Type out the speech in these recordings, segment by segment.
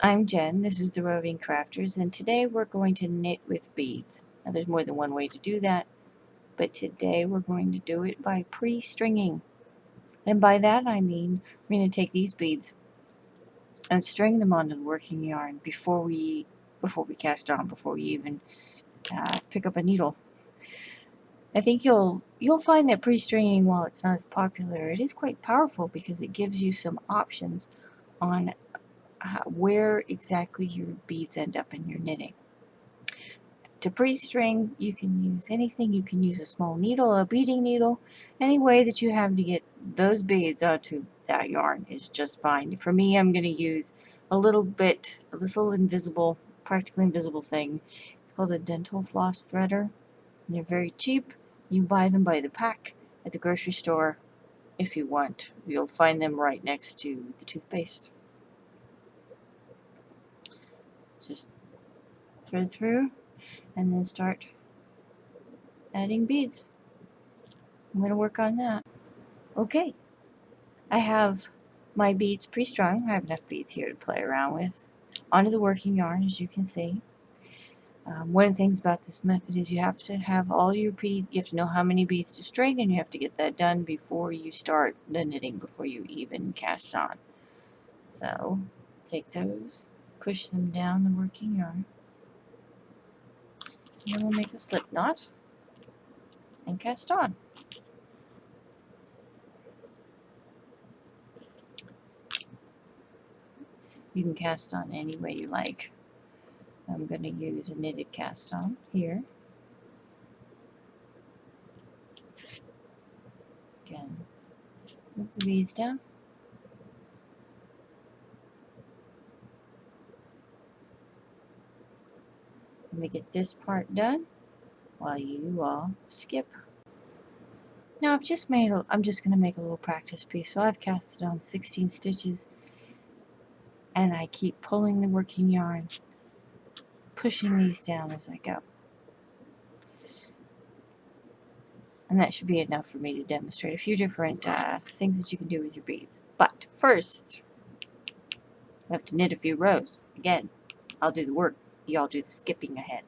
I'm Jen, this is the Roving Crafters, and today we're going to knit with beads. Now there's more than one way to do that, but today we're going to do it by pre-stringing. And by that I mean we're going to take these beads and string them onto the working yarn before we cast on, before we even pick up a needle. I think you'll find that pre-stringing, while it's not as popular, it is quite powerful because it gives you some options on where exactly your beads end up in your knitting. To pre-string, you can use anything. You can use a small needle, a beading needle, any way that you have to get those beads onto that yarn is just fine. For me, I'm going to use a little bit of this little invisible, practically invisible thing. It's called a dental floss threader. They're very cheap. You buy them by the pack at the grocery store if you want. You'll find them right next to the toothpaste. Just thread through and then start adding beads. I'm going to work on that. Okay, I have my beads pre-strung. I have enough beads here to play around with. Onto the working yarn, as you can see. One of the things about this method is you have to have all your beads, you have to know how many beads to string, and you have to get that done before you start the knitting, before you even cast on. So, take those, push them down the working yarn, and then we'll make a slip knot and cast on. You can cast on any way you like. I'm going to use a knitted cast on here. Again, move the beads down. Let me get this part done while you all skip. Now I'm just going to make a little practice piece. So I've casted on 16 stitches and I keep pulling the working yarn, pushing these down as I go. And that should be enough for me to demonstrate a few different things that you can do with your beads. But first, I have to knit a few rows. Again, I'll do the work. Y'all do the skipping ahead.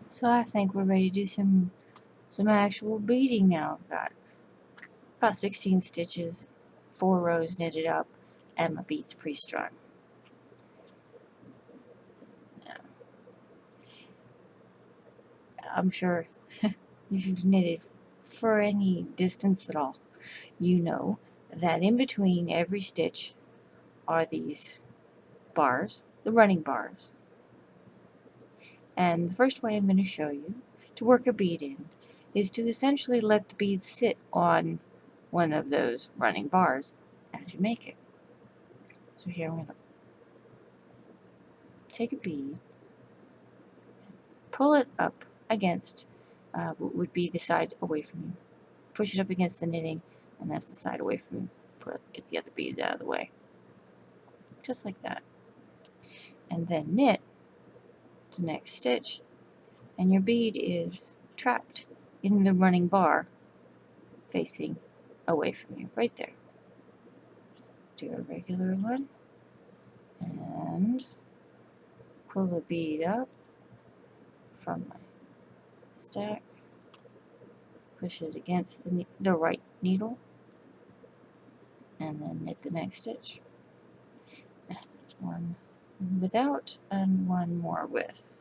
So I think we're ready to do some actual beading now. I've got about 16 stitches, 4 rows knitted up, and my beads pre-strung. I'm sure if you've knitted for any distance at all, you know that in between every stitch are these bars, the running bars. And the first way I'm going to show you to work a bead in is to essentially let the bead sit on one of those running bars as you make it. So here I'm going to take a bead, pull it up against what would be the side away from you. Push it up against the knitting, and that's the side away from you. Get the other beads out of the way. Just like that. And then knit the next stitch, and your bead is trapped in the running bar facing away from you, right there. Do a regular one, and pull the bead up from my stack, push it against the right needle, and then knit the next stitch. One without and one more with.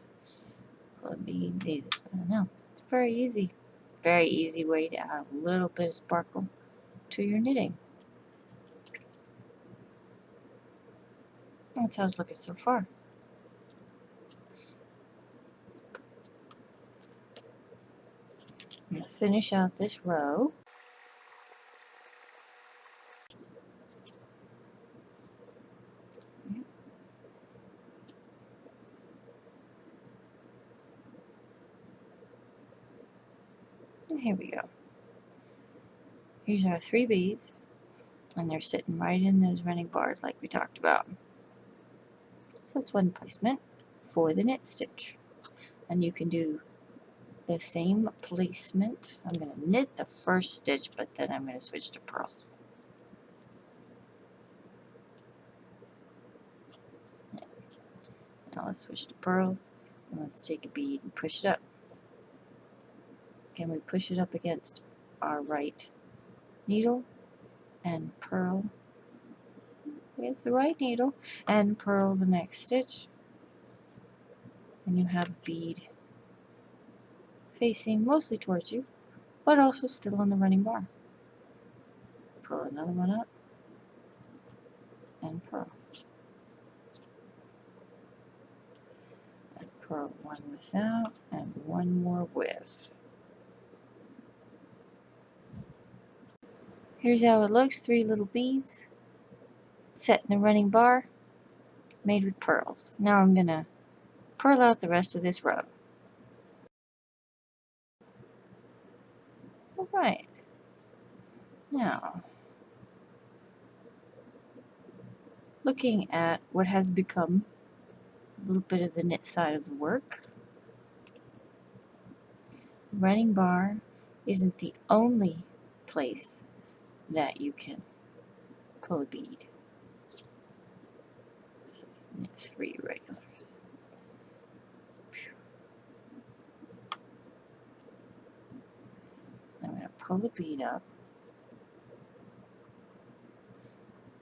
Pull the bead, these, no, it's very easy way to add a little bit of sparkle to your knitting. That's how it's looking so far. I'm going to finish out this row. And here we go. Here's our 3 beads, and they're sitting right in those running bars like we talked about. So that's one placement for the knit stitch. And you can do the same placement. I'm going to knit the first stitch, but then I'm going to switch to purls. Now let's switch to pearls, and let's take a bead and push it up. Can we push it up against our right needle and purl against the right needle and purl the next stitch, and you have a bead facing mostly towards you, but also still on the running bar. Pull another one up and purl. And purl one without and one more with. Here's how it looks, 3 little beads set in the running bar made with pearls. Now I'm going to purl out the rest of this row. Alright, now looking at what has become a little bit of the knit side of the work. Running bar isn't the only place that you can pull a bead. So knit 3 regulars. I'm going to pull the bead up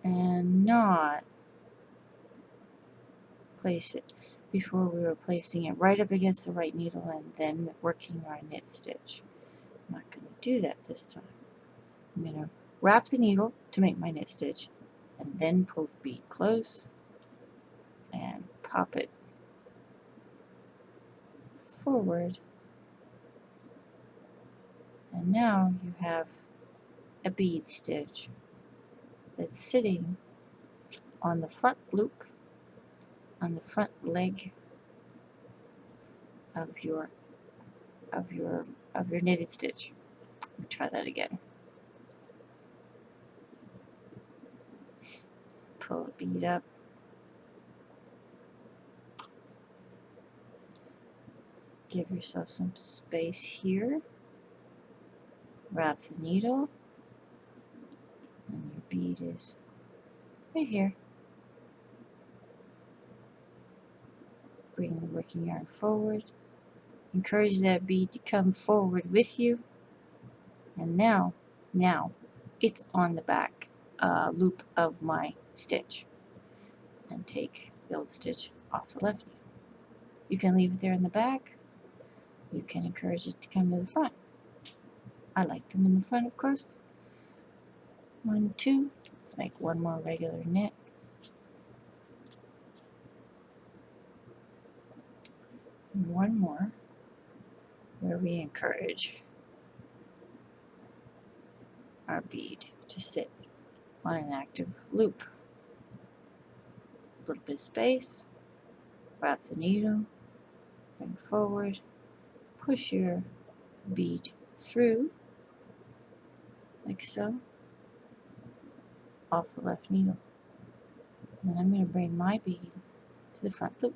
and not place it before we were placing it right up against the right needle and then working our knit stitch. I'm not going to do that this time. I'm going to wrap the needle to make my knit stitch and then pull the bead close and pop it forward, and now you have a bead stitch that's sitting on the front loop, on the front leg of your knitted stitch. Let me try that again. Pull the bead up, give yourself some space here, wrap the needle, and your bead is right here. Bring the working yarn forward, encourage that bead to come forward with you, and now it's on the back loop of my stitch, and take the old stitch off the left needle. You can leave it there in the back, you can encourage it to come to the front. I like them in the front, of course. 1, 2, let's make one more regular knit. And one more where we encourage our bead to sit on an active loop. A little bit of space, wrap the needle, bring forward, push your bead through, like so, off the left needle. And then I'm going to bring my bead to the front loop,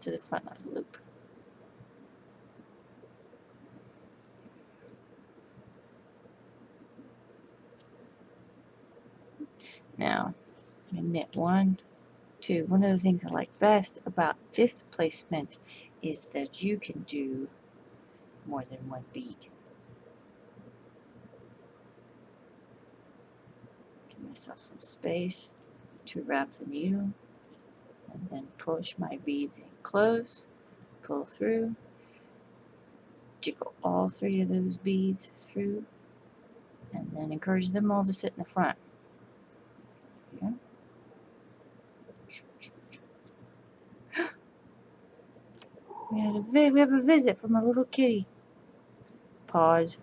to the front of the loop. Now, I'm going to knit 1, 2. One of the things I like best about this placement is that you can do more than one bead. Give myself some space to wrap the needle, and then push my beads in close, pull through, jiggle all 3 of those beads through, and then encourage them all to sit in the front. Yeah. We have a visit from a little kitty. Pause.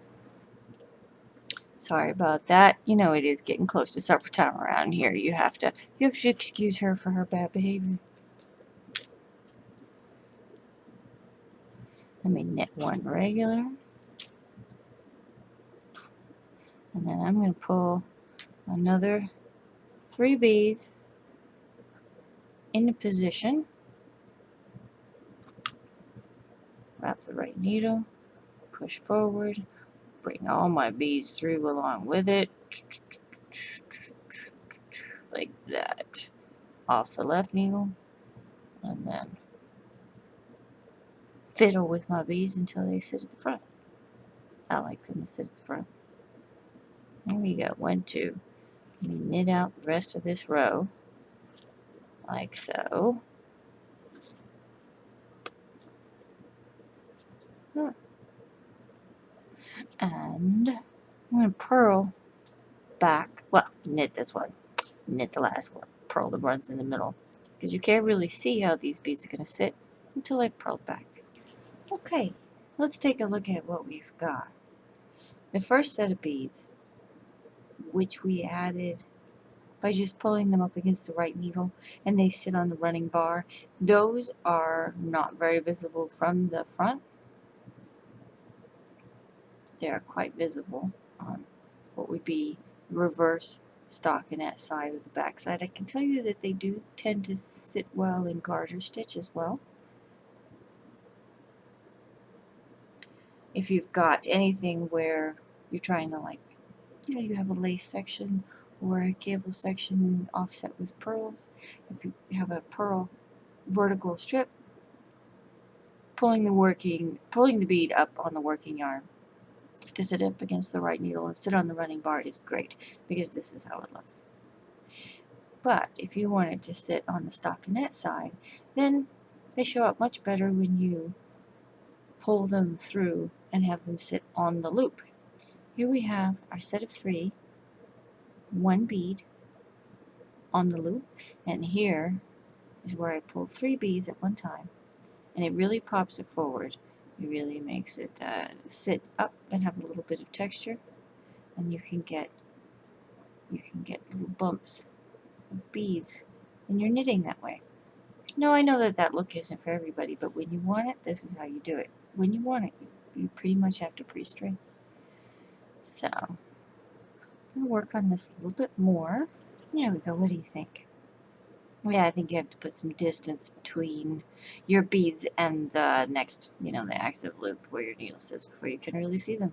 Sorry about that. You know it is getting close to supper time around here. You have to excuse her for her bad behavior. Let me knit 1 regular, and then I'm going to pull another 3 beads into position. Wrap the right needle, push forward, bring all my beads through along with it, like that, off the left needle, and then fiddle with my beads until they sit at the front. I like them to sit at the front. There we go. 1, 2. Let me knit out the rest of this row like so. And I'm going to purl back. Well, knit this one. Knit the last one. Purl the ones in the middle. Because you can't really see how these beads are going to sit until I've purled back. Okay, let's take a look at what we've got. The first set of beads, which we added by just pulling them up against the right needle, and they sit on the running bar, those are not very visible from the front. They're quite visible on what would be reverse stockinette side of the back side. I can tell you that they do tend to sit well in garter stitch as well. If you've got anything where you're trying to, like, you have a lace section or a cable section offset with pearls, if you have a pearl vertical strip, pulling the bead up on the working yarn to sit up against the right needle and sit on the running bar is great, because this is how it looks. But if you want it to sit on the stockinette side, then they show up much better when you pull them through and have them sit on the loop. Here we have our set of 3, 1 bead on the loop, and here is where I pull 3 beads at one time, and it really pops it forward. It really makes it sit up and have a little bit of texture, and you can get little bumps of beads when you're knitting that way. Now, I know that that look isn't for everybody, but when you want it, this is how you do it. When you want it, you pretty much have to pre-string. So, I'm going to work on this a little bit more. There we go. What do you think? Yeah, I think you have to put some distance between your beads and the next, the active loop where your needle sits before you can really see them.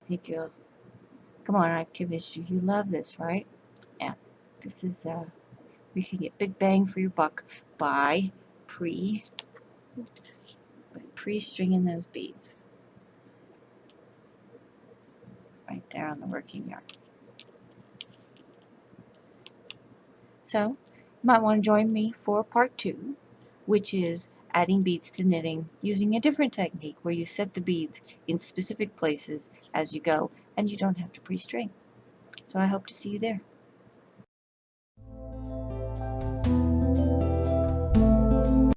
I think you'll, come on, I've convinced you. You love this, right? Yeah, this is, you can get big bang for your buck by pre-stringing those beads right there on the working yarn. So, you might want to join me for part 2, which is adding beads to knitting using a different technique where you set the beads in specific places as you go and you don't have to pre-string. So I hope to see you there.